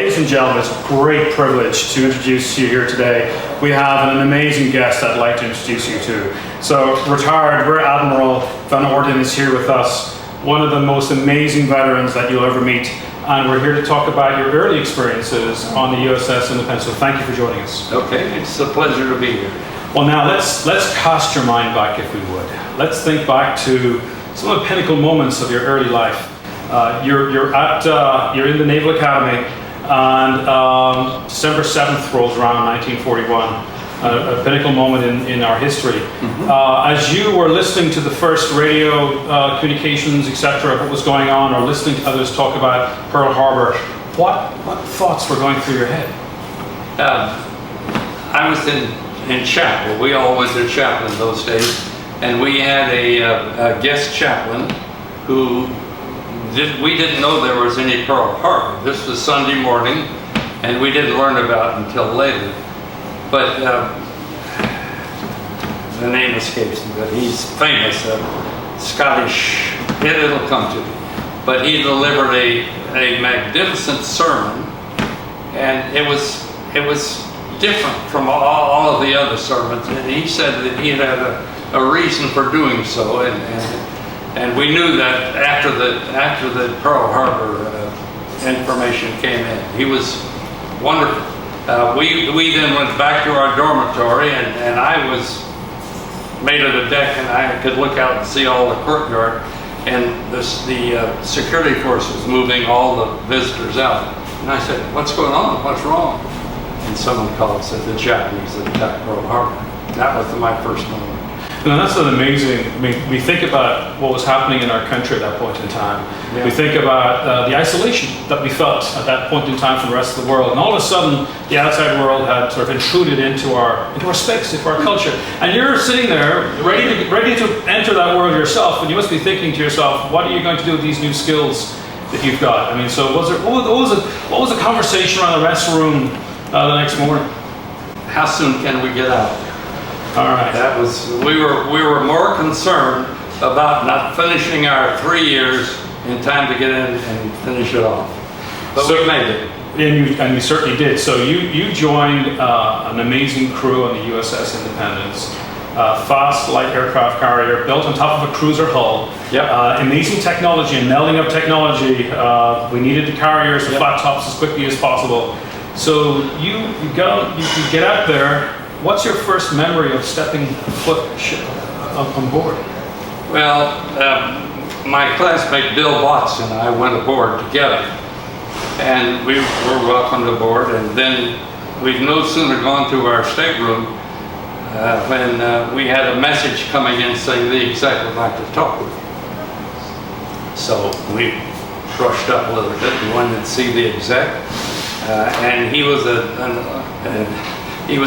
ladies and gentlemen, it's a great privilege to introduce you here today. We have an amazing guest I'd like to introduce you to. So, retired Rear Admiral Van Orden is here with us, one of the most amazing veterans that you'll ever meet. And we're here to talk about your early experiences on the USS Independence. So thank you for joining us. Okay, it's a pleasure to be here. Well, now let's cast your mind back, if we would. Let's think back to some of the pinnacle moments of your early life. You're in the Naval Academy, and December 7th rolls around, 1941. A pinnacle moment in our history. As you were listening to the first radio communications, etc., of what was going on, or listening to others talk about Pearl Harbor, what thoughts were going through your head? I was in chapel. We all went to chapel in those days, and we had a guest chaplain who we didn't know there was any Pearl Harbor. This was Sunday morning, and we didn't learn about it until later. But the name escapes me, but he's famous, Scottish, it'll come to me. But he delivered a magnificent sermon, and it was different from all of the other sermons. And he said that he had a reason for doing so, and we knew that after the Pearl Harbor information came in. He was wonderful. We then went back to our dormitory, and I was made of the deck, and I could look out and see all the courtyard, and the security force was moving all the visitors out. And I said, "What's going on? What's wrong?" And someone called and said, "The Japanese attacked Pearl Harbor." That was my first moment. And that's an amazing, I mean, we think about what was happening in our country at that point in time. Yeah. We think about the isolation that we felt at that point in time from the rest of the world. And all of a sudden, the outside world had sort of intruded into our space, into our culture. And you're sitting there, ready to enter that world yourself, and you must be thinking to yourself, what are you going to do with these new skills that you've got? I mean, so what was the conversation around the rest room the next morning? How soon can we get out? All right. That was, we were more concerned about not finishing our 3 years in time to get in and finish it off. But so we made it. And you certainly did. So you joined an amazing crew on the USS Independence, fast light aircraft carrier built on top of a cruiser hull. Yep. Amazing technology and melding of technology. We needed the carriers, the flat tops as quickly as possible. So you get out there. What's your first memory of stepping foot on board? Well, my classmate Bill Watts and I went aboard together, and we were welcomed aboard, and then we'd no sooner gone to our stateroom when we had a message coming in saying the exec would like to talk with you. So we brushed up a little bit and went and see the exec, and he was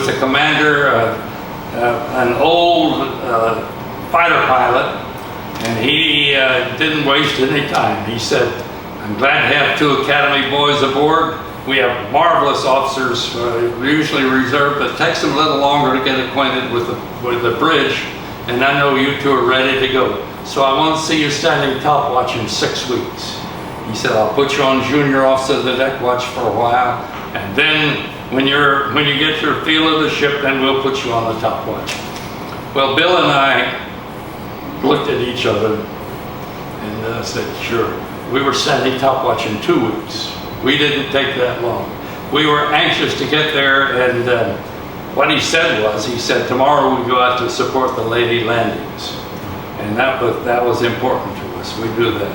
a commander, an old fighter pilot, and he didn't waste any time. He said, "I'm glad to have 2 Academy boys aboard. We have marvelous officers, usually reserved, but it takes them a little longer to get acquainted with the bridge, and I know you 2 are ready to go. So I want to see you standing top watch in 6 weeks." He said, "I'll put you on junior officer of the deck watch for a while, and then when you get your feel of the ship, then we'll put you on the top watch." Well, Bill and I looked at each other and said, "Sure." We were standing top watch in 2 weeks. We didn't take that long. We were anxious to get there, and what he said, "Tomorrow we go out to support the Lady Landings." And that was important to us. We do that.